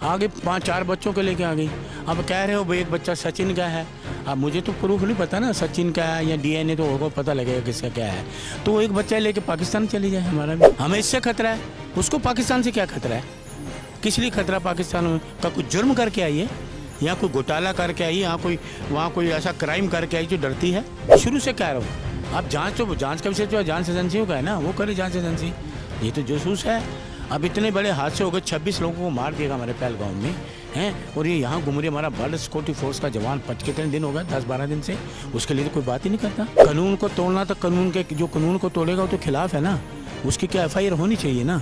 आगे 5-4 बच्चों को लेके आ गई। अब कह रहे हो भाई एक बच्चा सचिन का है। अब मुझे तो प्रूफ नहीं पता ना सचिन का है या डीएनए तो होगा, पता लगेगा किसका क्या है। तो वो एक बच्चा लेके पाकिस्तान चली जाए, हमारा भी हमें इससे खतरा है, उसको पाकिस्तान से क्या खतरा है? किस लिए खतरा पाकिस्तान में? का कुछ जुर्म करके आई है या कोई घोटाला करके आई, यहाँ कोई वहाँ कोई ऐसा क्राइम करके आई जो डरती है? शुरू से कह रहा हूँ, आप जांच का विषय जो है जांच एजेंसियों का है ना, वो करे जांच एजेंसी। ये तो जासूस है। अब इतने बड़े हादसे हो गए, 26 लोगों को मार दिया हमारे पहलगाम में हैं, और ये यहाँ घूम रही हमारा बॉर्डर सिक्योरिटी फोर्स का जवान। कितने दिन हो गए, 10-12 दिन से। उसके लिए तो कोई बात ही नहीं करता। कानून को तोड़ना तो कानून के, जो कानून को तोड़ेगा वो तो खिलाफ है ना, उसकी क्या FIR होनी चाहिए ना।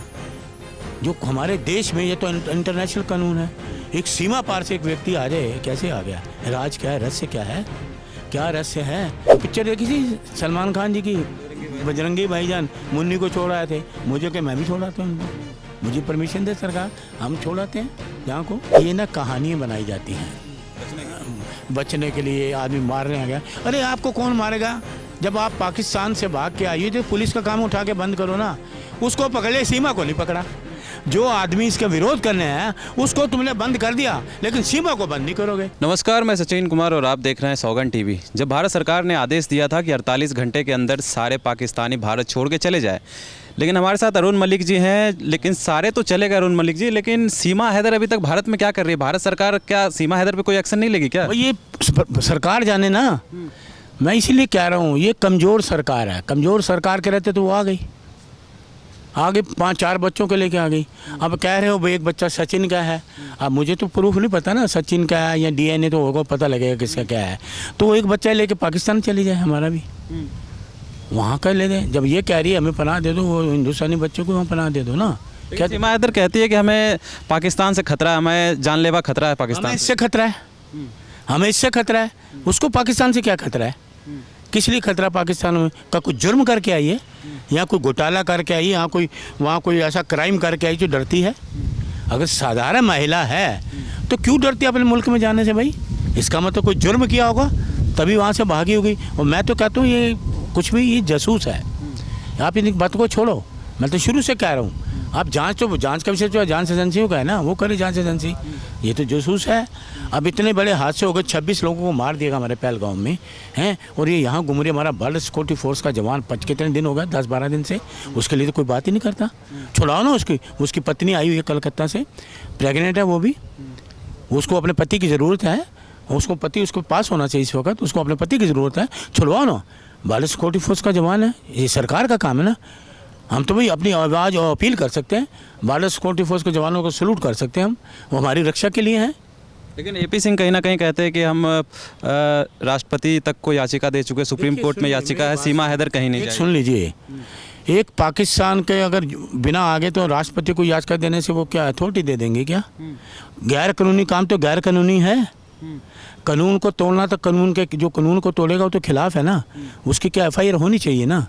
जो हमारे देश में ये तो इंटरनेशनल कानून है, एक सीमा पार से एक व्यक्ति आ जाए, कैसे आ गया? राज क्या है, रहस्य क्या है, क्या रहस्य है? पिक्चर देखी थी सलमान खान जी की, बजरंगी भाईजान, मुन्नी को छोड़ आए थे, मुझे क्या मैं भी छोड़ाता हूँ उनको? मुझे परमिशन दे सरकार, हम छोड़ाते हैं जहाँ को। ये ना कहानियाँ बनाई जाती हैं बचने के लिए, आदमी मारने आ गया। अरे आपको कौन मारेगा? जब आप पाकिस्तान से भाग के आइए तो पुलिस का काम उठा के बंद करो ना, उसको पकड़े, सीमा को नहीं पकड़ा। जो आदमी इसका विरोध करने हैं उसको तुमने बंद कर दिया, लेकिन सीमा को बंद नहीं करोगे। नमस्कार, मैं सचिन कुमार और आप देख रहे हैं सौगंध टीवी। जब भारत सरकार ने आदेश दिया था कि 48 घंटे के अंदर सारे पाकिस्तानी भारत छोड़ के चले जाए, लेकिन हमारे साथ अरुण मलिक जी हैं। लेकिन सारे तो चले गए अरुण मलिक जी, लेकिन सीमा हैदर अभी तक भारत में क्या कर रही है? भारत सरकार क्या सीमा हैदर पे कोई एक्शन नहीं लेगी क्या? ये सरकार जाने ना, मैं इसीलिए कह रहा हूँ ये कमज़ोर सरकार है। कमज़ोर सरकार के रहते तो वो आ गई, आगे 5-4 बच्चों को लेके आ गई। अब कह रहे हो भाई एक बच्चा सचिन का है। अब मुझे तो प्रूफ नहीं पता ना सचिन का है या डीएनए तो होगा, पता लगेगा किसका क्या है। तो वो एक बच्चा लेके पाकिस्तान चली जाए, हमारा भी वहाँ कर ले दें। जब ये कह रही है हमें पनाह दे दो, वो हिंदुस्तानी बच्चों को वहाँ पनाह दे दो ना। क्या सीमा हैदर कहती है कि हमें पाकिस्तान से खतरा है, हमें जानलेवा खतरा है पाकिस्तान? हमें इससे खतरा है, हमें इससे खतरा है, उसको पाकिस्तान से क्या खतरा है? किस लिए खतरा पाकिस्तान में? का कुछ जुर्म करके आई है या कोई घोटाला करके आई, यहाँ कोई वहाँ कोई ऐसा क्राइम करके आई जो डरती है? अगर साधारण महिला है तो क्यों डरती है अपने मुल्क में जाने से भाई? इसका मतलब कोई जुर्म किया होगा तभी वहाँ से भागी होगी। और मैं तो कहता हूँ ये कुछ भी, ये जासूस है। आप इन बातों को छोड़ो, मैं तो शुरू से कह रहा हूँ, आप जांच का विषय जो है जांच एजेंसियों का है ना, वो करे जांच एजेंसी। ये तो जासूस है। अब इतने बड़े हादसे हो गए, 26 लोगों को मार दिया हमारे पहलगाम में हैं, और ये यहाँ घूम रही हमारा बॉर्डर सिक्योरिटी फोर्स का जवान। कितने दिन हो गए, 10-12 दिन से। उसके लिए तो कोई बात ही नहीं करता। छुड़ाओ ना उसकी पत्नी आई हुई है कलकत्ता से, प्रेगनेंट है वो भी। उसको अपने पति की ज़रूरत है, उसको पास होना चाहिए इस वक्त, उसको अपने पति की ज़रूरत है। छुड़वाओ ना, बॉर्डर सिक्योरिटी फोर्स का जवान है, ये सरकार का काम है ना। हम तो भाई अपनी आवाज़ और अपील कर सकते हैं, बॉर्डर सिक्योरिटी फोर्स के जवानों को सैल्यूट कर सकते हैं हम, वो हमारी रक्षा के लिए हैं। लेकिन AP सिंह कहीं ना कहीं कहते हैं कि हम राष्ट्रपति तक को याचिका दे चुके, सुप्रीम कोर्ट में याचिका है, सीमा हैदर कहीं नहीं जाएगी। सुन लीजिए, एक पाकिस्तान के अगर बिना आगे तो राष्ट्रपति को याचिका देने से वो क्या अथॉरिटी दे देंगे क्या? गैर कानूनी काम तो गैर कानूनी है। कानून को तोड़ना तो कानून के, जो कानून को तोड़ेगा वो तो खिलाफ है ना, उसकी क्या FIR होनी चाहिए ना।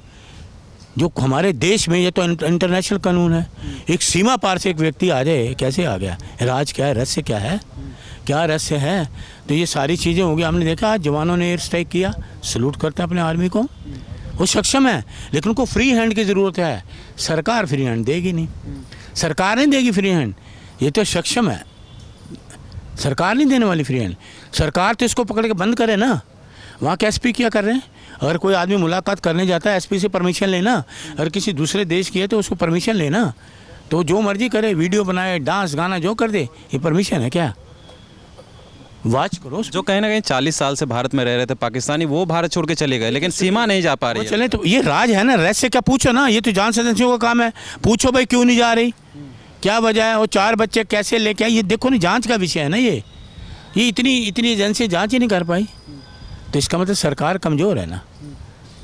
जो हमारे देश में ये तो इंटरनेशनल कानून है, एक सीमा पार से एक व्यक्ति आ जाए, कैसे आ गया? राज क्या है, रहस्य क्या है, क्या रहस्य है? तो ये सारी चीज़ें होंगी। हमने देखा आज जवानों ने एयर स्ट्राइक किया, सैल्यूट करते हैं अपने आर्मी को, वो सक्षम है। लेकिन उनको फ्री हैंड की ज़रूरत है, सरकार फ्री हैंड देगी नहीं, सरकार नहीं देगी फ्री हैंड। ये तो सक्षम है, सरकार नहीं देने वाली फ्री हैंड। सरकार तो इसको पकड़ के बंद करे ना। वहाँ के SP क्या कर रहे हैं? अगर कोई आदमी मुलाकात करने जाता है SP से परमिशन लेना, अगर किसी दूसरे देश की है तो उसको परमिशन लेना। तो जो मर्जी करे, वीडियो बनाए, डांस गाना जो कर दे, ये परमिशन है क्या? वाच करो। जो कहीं ना कहीं 40 साल से भारत में रह रहे थे पाकिस्तानी, वो भारत छोड़ के चले गए, लेकिन सीमा नहीं जा पा रही है। चले तो ये राज है ना, रहस्य क्या? पूछो ना, ये तो जांच एजेंसियों का काम है। पूछो भाई क्यों नहीं जा रही, क्या वजह है? वो 4 बच्चे कैसे लेके आए? ये देखो ना, जांच का विषय है ना। ये इतनी एजेंसी जांच ही नहीं कर पाई, तो इसका मतलब सरकार कमज़ोर है ना।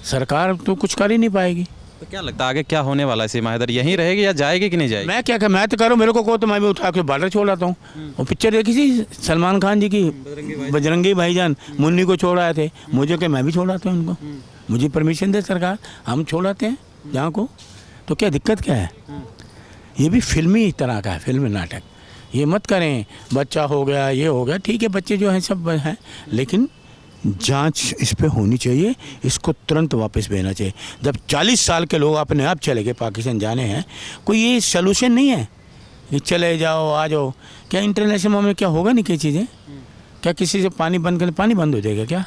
सरकार तो कुछ कर ही नहीं पाएगी। तो क्या लगता है आगे क्या होने वाला है? सीमा हैदर यहीं रहेगी या जाएगी कि नहीं जाएगी? मैं तो करूँ, मेरे को कहो तो मैं भी उठा के बॉर्डर छोड़ आता हूँ। वो पिक्चर देखी थी सलमान खान जी की, बजरंगी भाईजान, मुन्नी को छोड़ आए थे, मुझे क्या मैं भी छोड़ाता हूँ उनको? मुझे परमिशन दे सरकार, हम छोड़ाते हैं जहाँ को। तो क्या दिक्कत क्या है? ये भी फिल्मी तरह का है, फिल्मी नाटक। ये मत करें, बच्चा हो गया, ये हो गया, ठीक है, बच्चे जो हैं सब हैं, लेकिन जांच इस पे होनी चाहिए। इसको तुरंत वापस भेजना चाहिए। जब 40 साल के लोग अपने आप चले गए पाकिस्तान जाने हैं, कोई ये सलूशन नहीं है। ये चले जाओ आ जाओ। क्या इंटरनेशनल में क्या होगा नहीं, क्या चीज़ें, क्या किसी से पानी बंद कर पानी बंद हो जाएगा क्या?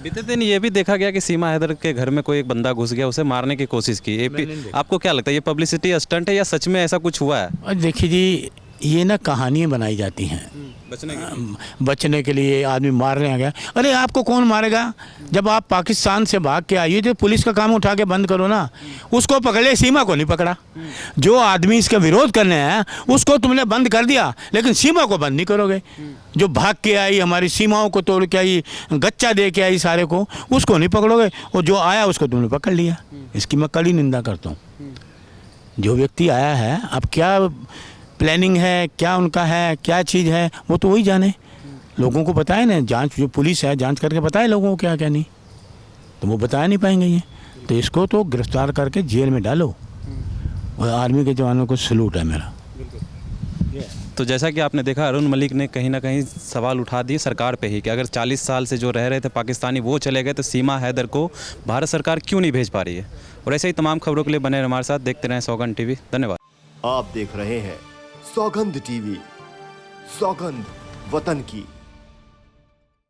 बीते दिन ये भी देखा गया कि सीमा हैदर के घर में कोई एक बंदा घुस गया, उसे मारने की कोशिश की। आपको क्या लगता है, ये पब्लिसिटी स्टंट है या सच में ऐसा कुछ हुआ है? और देखिए जी, ये ना कहानियाँ बनाई जाती हैं बचने के लिए। आदमी मारने आ गया, अरे आपको कौन मारेगा? जब आप पाकिस्तान से भाग के आई तो पुलिस का काम उठा के बंद करो ना, उसको पकड़े, सीमा को नहीं पकड़ा। जो आदमी इसका विरोध करने आया उसको तुमने बंद कर दिया, लेकिन सीमा को बंद नहीं करोगे। जो भाग के आई, हमारी सीमाओं को तोड़ के आई, गच्चा दे के आई सारे को, उसको नहीं पकड़ोगे। और जो आया उसको तुमने पकड़ लिया। इसकी मैं कड़ी निंदा करता हूँ। जो व्यक्ति आया है, अब क्या प्लानिंग है, क्या उनका है, क्या चीज़ है, वो तो वही जाने। लोगों को बताए ना, जांच जो पुलिस है जांच करके बताए लोगों को क्या क्या नहीं, तो वो बता नहीं पाएंगे ये। तो इसको तो गिरफ्तार करके जेल में डालो। और आर्मी के जवानों को सलूट है मेरा। तो जैसा कि आपने देखा, अरुण मलिक ने कहीं ना कहीं सवाल उठा दिए सरकार पे ही कि अगर 40 साल से जो रह रहे थे पाकिस्तानी वो चले गए, तो सीमा हैदर को भारत सरकार क्यों नहीं भेज पा रही है। और ऐसे ही तमाम खबरों के लिए बने हमारे साथ, देखते रहें सौगंध टीवी। धन्यवाद। आप देख रहे हैं सौगंध टीवी, सौगंध वतन की।